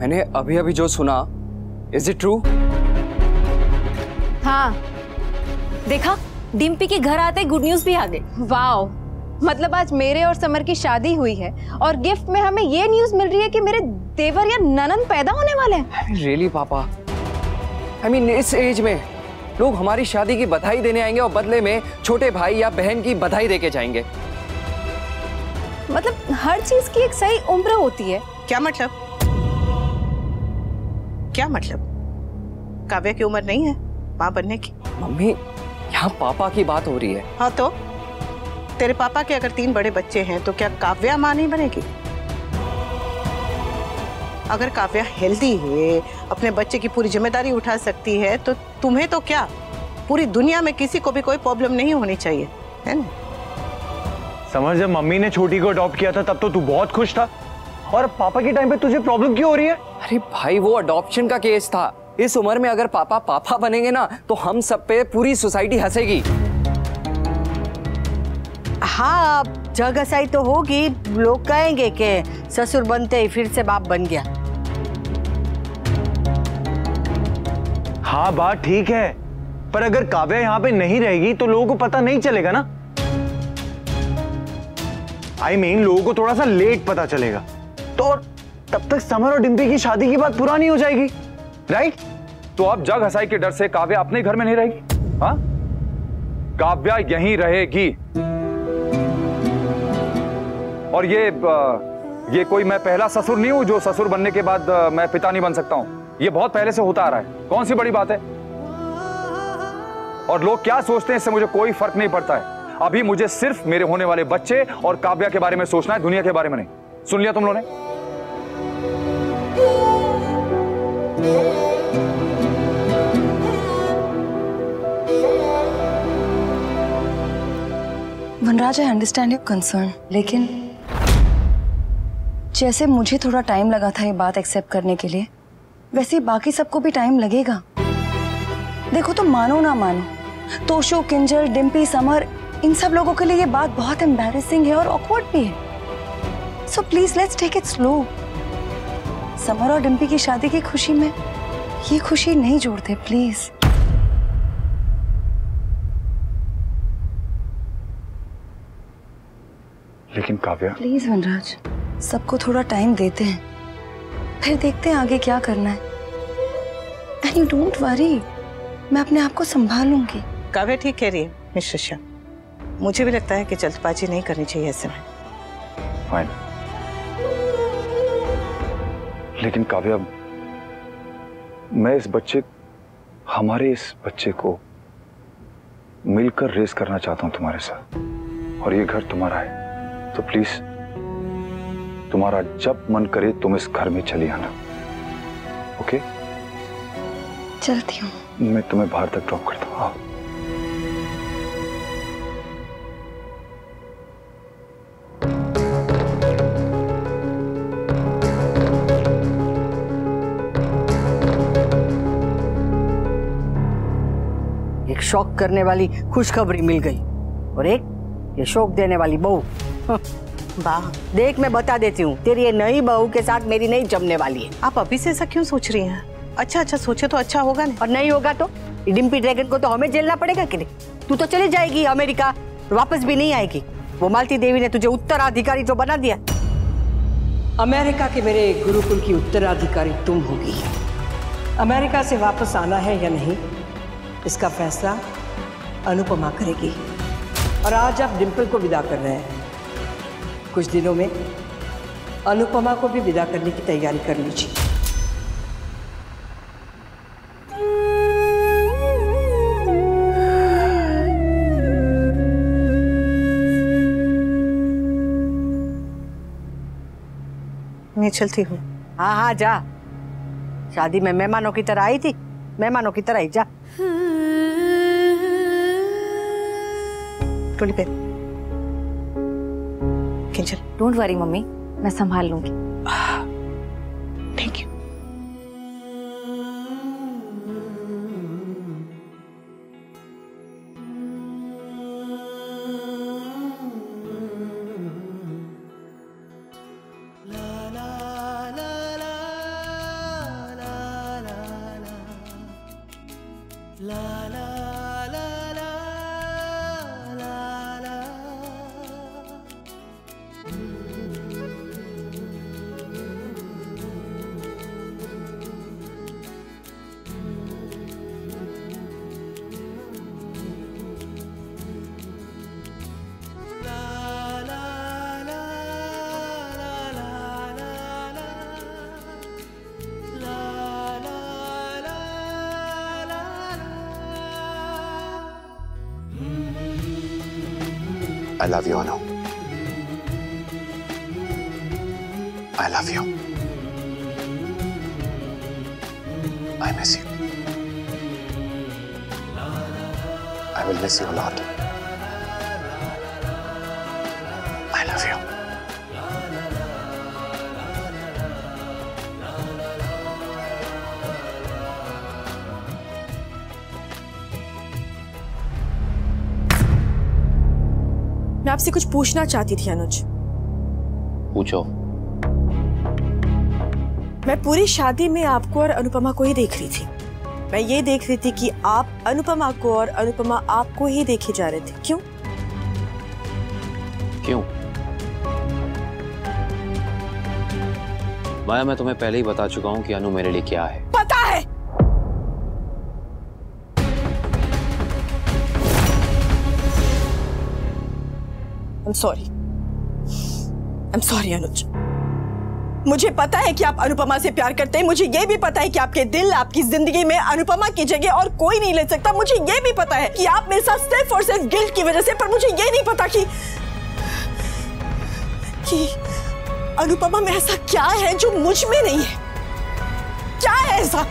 मैंने अभी अभी जो सुना, इज इट ट्रू? हाँ, देखा, डिम्पी के घर आते गुड न्यूज भी आ गई। वाओ, मतलब आज मेरे और समर की शादी हुई है और गिफ्ट में हमें ये न्यूज मिल रही है कि मेरे देवर या ननन पैदा होने वाले हैं। रियली पापा? आई मीन इस एज में लोग हमारी शादी की बधाई देने आएंगे और बदले में छोटे भाई या बहन की बधाई देके जाएंगे। मतलब हर चीज की एक सही उम्र होती है। क्या मतलब? क्या मतलब? काव्या की उम्र नहीं है माँ बनने की? मम्मी, यहाँ पापा की बात हो रही है। हाँ तो तेरे पापा के अगर 3 बड़े बच्चे हैं तो क्या काव्या माँ नहीं बनेगी? अगर काव्या हेल्दी है, अपने बच्चे की पूरी जिम्मेदारी उठा सकती है, तो तुम्हें तो क्या, पूरी दुनिया में किसी को भी कोई प्रॉब्लम नहीं होनी चाहिए, है ना? समझ, जब मम्मी ने छोटी को अडॉप्ट किया था तब तो तू बहुत खुश था, और पापा के टाइम पे तुझे प्रॉब्लम क्यों हो रही है? अरे भाई, वो अडॉप्शन का केस था। इस उम्र में अगर पापा पापा बनेंगे ना तो हम सब पे पूरी सोसाइटी हंसेगी। हाँ, जग हंसाई तो होगी, लोग कहेंगे कि ससुर बनते ही फिर से बाप बन गया। हाँ बात ठीक है, पर अगर काव्या यहाँ पे नहीं रहेगी तो लोगों को पता नहीं चलेगा ना। I mean, लोगों को थोड़ा सा लेट पता चलेगा, तो तब तक समर और डिम्पी की शादी की बात पुरानी हो जाएगी, राइट? तो अब जग हंसाई के डर से काव्या अपने घर में नहीं रहेगी? हाँ, काव्या यहीं रहेगी। और ये कोई मैं पहला ससुर नहीं हूं जो ससुर बनने के बाद मैं पिता नहीं बन सकता हूं। ये बहुत पहले से होता आ रहा है, कौन सी बड़ी बात है? और लोग क्या सोचते हैं इससे मुझे कोई फर्क नहीं पड़ता है। अभी मुझे सिर्फ मेरे होने वाले बच्चे और काव्या के बारे में सोचना है, दुनिया के बारे में नहीं। सुन लिया तुम लोगों ने? वनराज, आई अंडरस्टैंड योर कंसर्न, लेकिन जैसे मुझे थोड़ा टाइम लगा था ये बात एक्सेप्ट करने के लिए, वैसे ही बाकी सबको भी टाइम लगेगा। देखो, तो मानो ना मानो, तोशो, किंजल, डिम्पी, समर, इन सब लोगों के लिए ये बात बहुत एम्बैरेसिंग है और ऑकवर्ड भी है। So please let's take it slow. Samar और डिम्पी की शादी की खुशी में ये खुशी नहीं जोड़ते, प्लीज। लेकिन काव्या, प्लीज वनराज, सबको थोड़ा टाइम देते हैं, फिर देखते हैं आगे क्या करना है। एंड यू डोंट वरी, मैं अपने आप को संभाल लूंगी। काव्या ठीक कह रही है मिस ऋषा, मुझे भी लगता है कि जल्दबाजी नहीं करनी चाहिए ऐसे में। फाइन, लेकिन काव्या, मैं हमारे इस बच्चे को मिलकर रेस करना चाहता हूं तुम्हारे साथ, और ये घर तुम्हारा है, तो प्लीज तुम्हारा जब मन करे तुम इस घर में चली आना, ओके? चलती हूँ। मैं तुम्हें बाहर तक ड्रॉप करता हूँ। आओ। एक शौक करने वाली खुशखबरी मिल गई और एक ये शौक देने वाली बहू। वाह, देख, मैं बता देती हूँ, तेरी ये नई बहू के साथ मेरी नहीं जमने वाली है। आप अभी से ऐसा क्यों सोच रही हैं? अच्छा सोचे तो अच्छा होगा ना। और नहीं होगा तो डिम्पी ड्रैगन को तो हमें झेलना पड़ेगा कि नहीं? तू तो चली जाएगी अमेरिका, वापस भी नहीं आएगी। वो मालती देवी ने तुझे उत्तराधिकारी तो बना दिया। अमेरिका के मेरे गुरुकुल की उत्तराधिकारी तुम होगी। अमेरिका से वापस आना है या नहीं, इसका फैसला अनुपमा करेगी। और आज आप डिम्पल को विदा कर रहे हैं, कुछ दिनों में अनुपमा को भी विदा करने की तैयारी कर लीजिए। मैं चलती हूँ। हाँ जा, शादी में मेहमानों की तरह आई थी, मेहमानों की तरह ही जा। टोली पे किंजल, डोंट वरी मम्मी, मैं संभाल लूंगी। Thank you. I love you, Anu. I love you. I miss you. I will miss you a lot. I love you. मैं आपसे कुछ पूछना चाहती थी अनुज। पूछो। मैं पूरी शादी में आपको और अनुपमा को ही देख रही थी। मैं ये देख रही थी कि आप अनुपमा को और अनुपमा आपको ही देखे जा रहे थे। क्यों? क्यों? माया, मैं तुम्हें पहले ही बता चुका हूं कि अनु मेरे लिए क्या है। पता है। I'm sorry. I'm sorry अनुज। मुझे पता है कि आप अनुपमा से प्यार करते हैं। मुझे ये भी पता है कि आपके दिल, आपकी जिंदगी में अनुपमा की जगह और कोई नहीं ले सकता। मुझे ये भी पता है कि आप मेरे साथ सिर्फ और सिर्फ गिल्ट की वजह से, पर मुझे ये नहीं पता कि अनुपमा में ऐसा क्या है जो मुझ में नहीं है। क्या है ऐसा?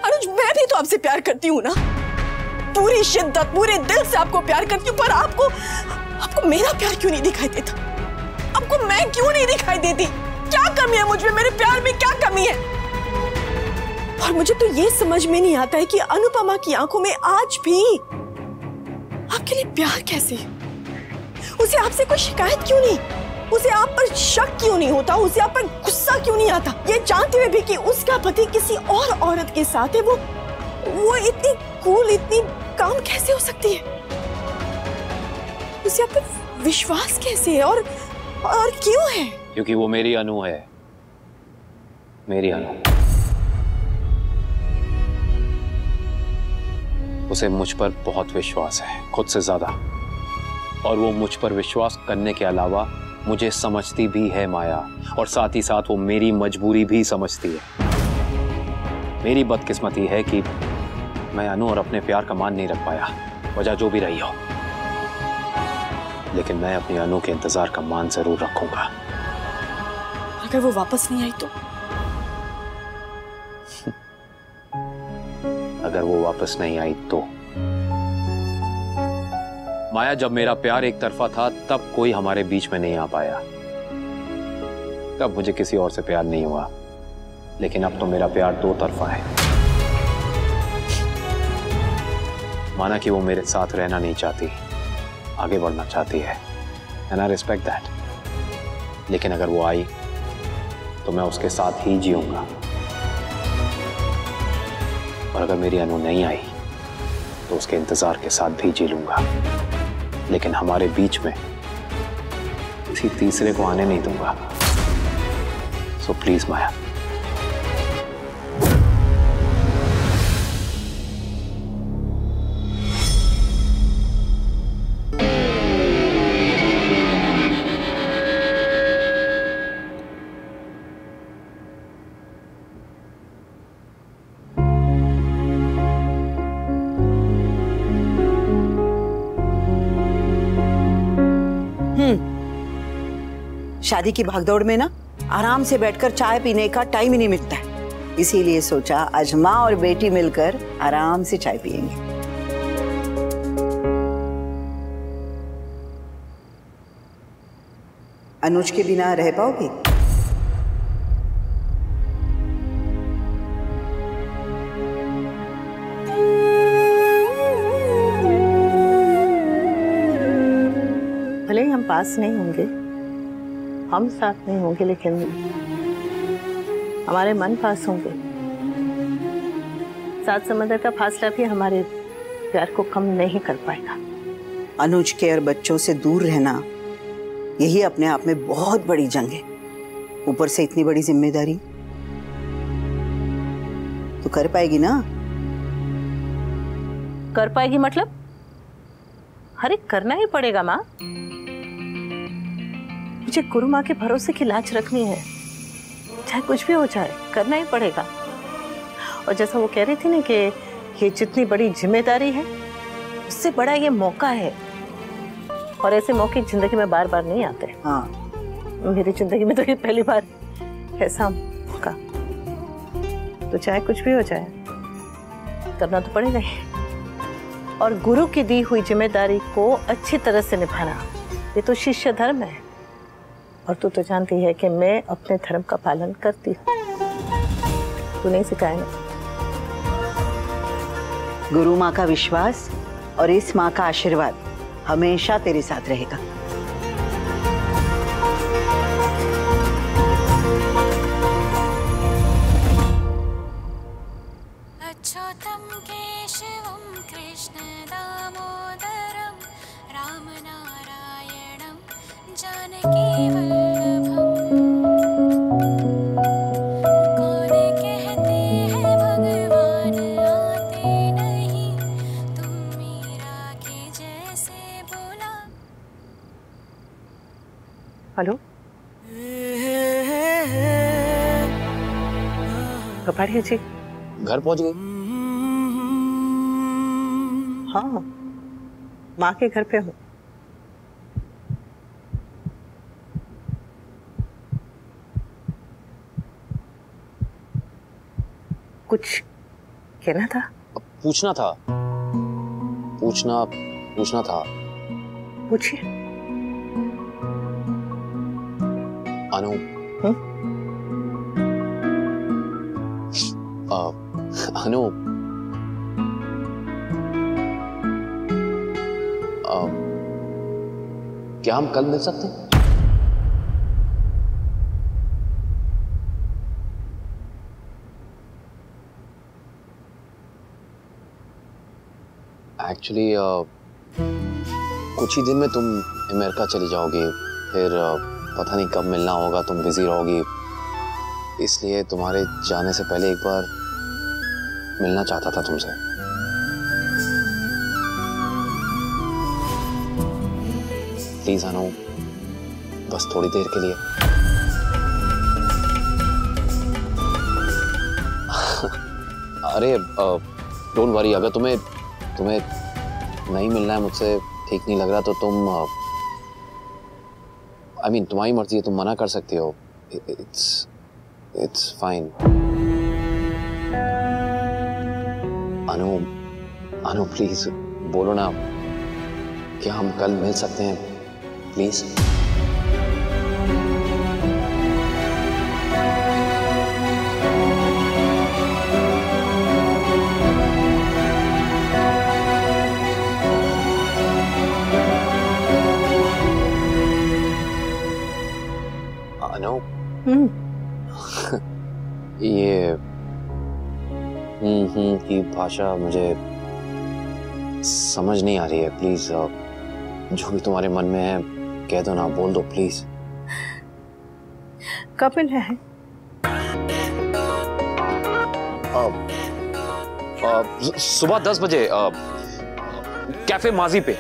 अनुज, मैं भी तो आपसे प्यार करती हूँ ना, पूरी शिद्दत, पूरे दिल से आपको प्यार करती हूँ, पर आपको मेरा प्यार क्यों नहीं दिखाई देता? आपको मैं क्यों नहीं दिखाई देती? क्या कमी है मुझ में? मेरे प्यार में क्या कमी है? और मुझे तो ये समझ में नहीं आता है कि अनुपमा की आंखों में आज भी आपके लिए प्यार कैसे है? उसे आपसे कोई शिकायत क्यों नहीं? उसे आप पर शक क्यों नहीं होता? उसे आप पर गुस्सा क्यों नहीं आता? ये जानते हुए भी कि उसका पति किसी और औरत के साथ है, वो इतनी कूल, इतनी काम कैसे हो सकती है? उसे आप पर विश्वास कैसे है? और क्यों है? क्योंकि वो मेरी अनु है, मेरी अनु। उसे मुझ पर बहुत विश्वास है, खुद से ज्यादा। और वो मुझ पर विश्वास करने के अलावा मुझे समझती भी है माया, और साथ ही साथ वो मेरी मजबूरी भी समझती है। मेरी बदकिस्मती है कि मैं अनु और अपने प्यार का मान नहीं रख पाया, वजह जो भी रही हो। लेकिन मैं अपनी अनु के इंतजार का मान जरूर रखूंगा। अगर वो वापस नहीं आई तो? अगर वो वापस नहीं आई तो? माया, जब मेरा प्यार एक तरफा था तब कोई हमारे बीच में नहीं आ पाया, तब मुझे किसी और से प्यार नहीं हुआ। लेकिन अब तो मेरा प्यार दो तरफा है। माना कि वो मेरे साथ रहना नहीं चाहती, आगे बढ़ना चाहती है, एंड आई रिस्पेक्ट दैट। लेकिन अगर वो आई तो मैं उसके साथ ही जीऊंगा, और अगर मेरी अनु नहीं आई तो उसके इंतजार के साथ भी जी लूंगा। लेकिन हमारे बीच में किसी तीसरे को आने नहीं दूंगा। सो प्लीज माया। शादी की भागदौड़ में ना आराम से बैठकर चाय पीने का टाइम ही नहीं मिलता है। इसीलिए सोचा आज माँ और बेटी मिलकर आराम से चाय पियेंगे। अनुज के बिना रह पाओगी? भले ही हम पास नहीं होंगे, हम साथ नहीं होंगे, लेकिन हमारे मन पास होंगे। सात समंदर का फासला भी हमारे प्यार को कम नहीं कर पाएगा। अनुज के और बच्चों से दूर रहना यही अपने आप में बहुत बड़ी जंग है, ऊपर से इतनी बड़ी जिम्मेदारी। तो कर पाएगी ना? कर पाएगी मतलब? अरे करना ही पड़ेगा माँ। मुझे गुरु माँ के भरोसे की लाज रखनी है, चाहे कुछ भी हो जाए करना ही पड़ेगा। और जैसा वो कह रही थी ना कि ये जितनी बड़ी जिम्मेदारी है उससे बड़ा ये मौका है, और ऐसे मौके जिंदगी में बार बार नहीं आते। हाँ, मेरी जिंदगी में तो ये पहली बार ऐसा मौका। तो चाहे कुछ भी हो जाए करना तो पड़ेगा ही। और गुरु की दी हुई जिम्मेदारी को अच्छी तरह से निभाना ये तो शिष्य धर्म है। और तू तो जानती है कि मैं अपने धर्म का पालन करती हूँ। तू नहीं सिखाया ना? गुरु माँ का विश्वास और इस माँ का आशीर्वाद हमेशा तेरे साथ रहेगा। अच्युतं केशवं कृष्ण दामोदरं रामनारायणं जानकी वल्लभं। कौन कहते हैं भगवान आते नहीं, तुम मीरा के जैसे बोला। हेलो कपाड़िया जी, घर पहुंच गई? हाँ माँ के घर पे हूँ। कुछ कहना था? पूछना था। पूछना था। पूछिए। अनु, अनु, क्या हम कल मिल सकते हैं? एक्चुअली कुछ ही दिन में तुम अमेरिका चली जाओगी, फिर पता नहीं कब मिलना होगा, तुम बिजी रहोगी, इसलिए तुम्हारे जाने से पहले एक बार मिलना चाहता था तुमसे। प्लीज अनु, बस थोड़ी देर के लिए। अरे डोंट वरी, अगर तुम्हें नहीं मिलना है मुझसे, ठीक नहीं लग रहा तो तुम I mean, तुम्हारी मर्जी है, तुम मना कर सकती हो। It's fine. अनु प्लीज बोलो ना, क्या हम कल मिल सकते हैं प्लीज? अनु, ये की भाषा मुझे समझ नहीं आ रही है। प्लीज जो भी तुम्हारे मन में है कह दो ना, बोल दो प्लीज। कब मिलना है? सुबह 10 बजे कैफे माजी पे।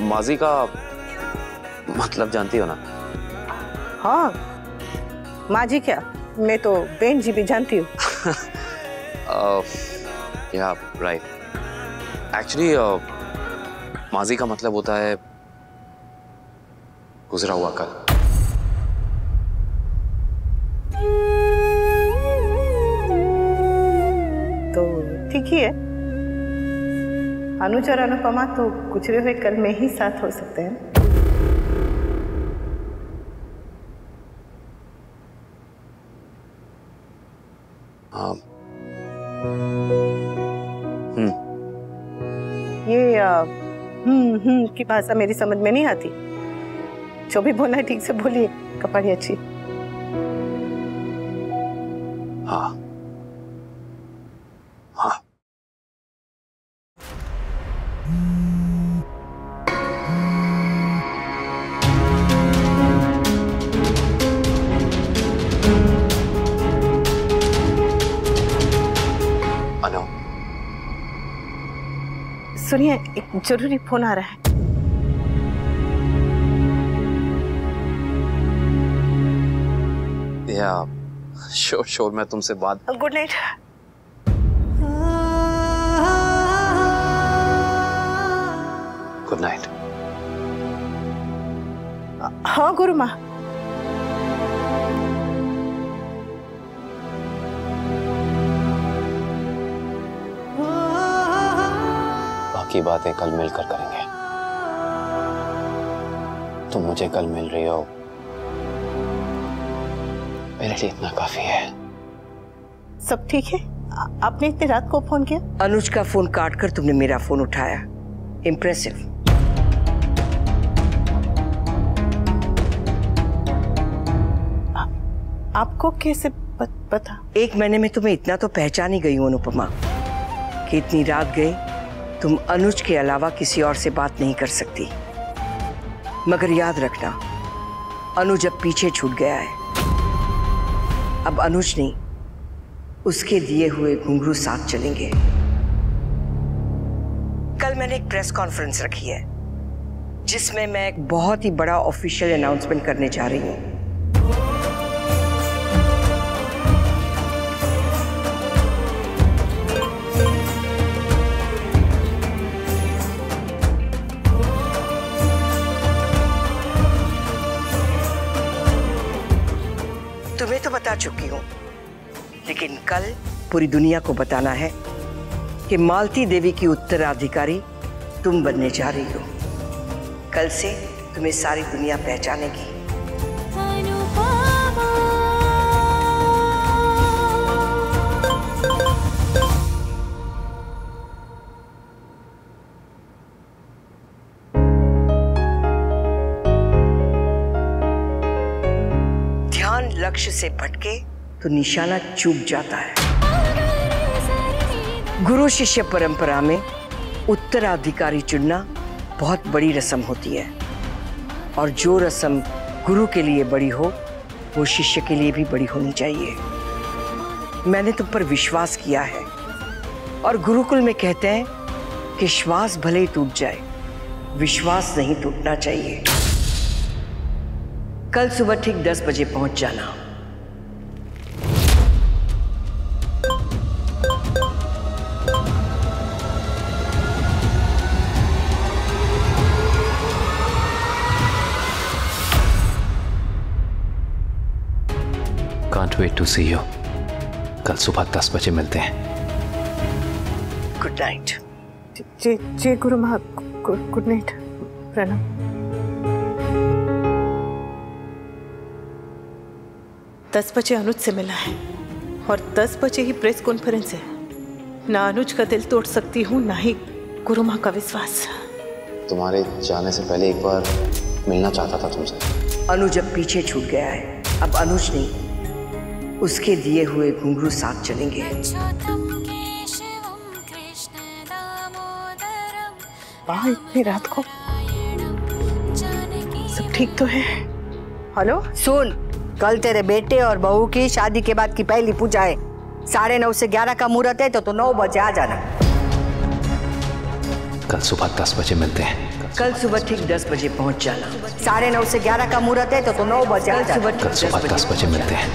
माजी का मतलब जानती हो ना? हाँ माँ जी क्या, मैं तो बहन जी भी जानती हूँ। या राइट, एक्चुअली माजी का मतलब होता है गुजरा हुआ कल। तो ठीक ही है, अनुज और अनुपमा तो गुजरे हुए कल में ही साथ हो सकते हैं। हाँ। ये की भाषा मेरी समझ में नहीं आती। जो भी बोलना है ठीक से बोलिए कपाड़ी अच्छी। हाँ। सुनिए, एक जरूरी फोन आ रहा है। या श्योर मैं तुमसे बात। Good night. Good night. हाँ गुरु माँ। बाकी बातें कल मिलकर करेंगे। तुम मुझे कल मिल रही हो, मेरे लिए इतना काफी है। सब ठीक है? आपने इतनी रात को फोन किया? अनुज का फोन काट कर तुमने मेरा फोन उठाया। इम्प्रेसिव। आपको कैसे पता? एक महीने में तुम्हें इतना तो पहचान ही गई हूं अनुपमा कि इतनी रात गए तुम अनुज के अलावा किसी और से बात नहीं कर सकती। मगर याद रखना, अनुज अब पीछे छूट गया है। अब अनुज नहीं, उसके दिए हुए घुंघरू साथ चलेंगे। कल मैंने एक प्रेस कॉन्फ्रेंस रखी है जिसमें मैं एक बहुत ही बड़ा ऑफिशियल अनाउंसमेंट करने जा रही हूँ। तुम्हें तो बता चुकी हूँ, लेकिन कल पूरी दुनिया को बताना है कि मालती देवी की उत्तराधिकारी तुम बनने जा रही हो। कल से तुम्हें सारी दुनिया पहचानेगी। ध्यान लक्ष्य से भटके तो निशाना चूक जाता है। गुरु शिष्य परंपरा में उत्तराधिकारी चुनना बहुत बड़ी रस्म होती है, और जो रस्म गुरु के लिए बड़ी हो वो शिष्य के लिए भी बड़ी होनी चाहिए। मैंने तुम पर विश्वास किया है, और गुरुकुल में कहते हैं कि श्वास भले ही टूट जाए, विश्वास नहीं टूटना चाहिए। कल सुबह ठीक 10 बजे पहुंच जाना। Can't wait to see you. कल सुबह 10 बजे मिलते हैं। Good night. जय गुरु माँ। Good night. प्रणाम। दस बजे अनुज से मिला है और 10 बजे ही प्रेस कॉन्फ्रेंस है। ना अनुज का दिल तोड़ सकती हूँ, ना ही गुरु माँ का विश्वास। तुम्हारे जाने से पहले एक बार मिलना चाहता था तुमसे। अनुज अब पीछे छूट गया है। अब अनुज नहीं, उसके दिए हुए घुंघरू साथ चलेंगे। वाह, इतनी रात को सब ठीक तो है? हेलो सुन, कल तेरे बेटे और बहू की शादी के बाद की पहली पूजा है। 9:30 से 11 का मुहूर्त है, तो 9 बजे आ जाना। कल सुबह 10 बजे मिलते हैं। कल सुबह ठीक 10 बजे पहुंच जाना। 9:30 से 11 का मुहूर्त है, तो 9 बजे आ जाना। कल सुबह 10 बजे मिलते हैं।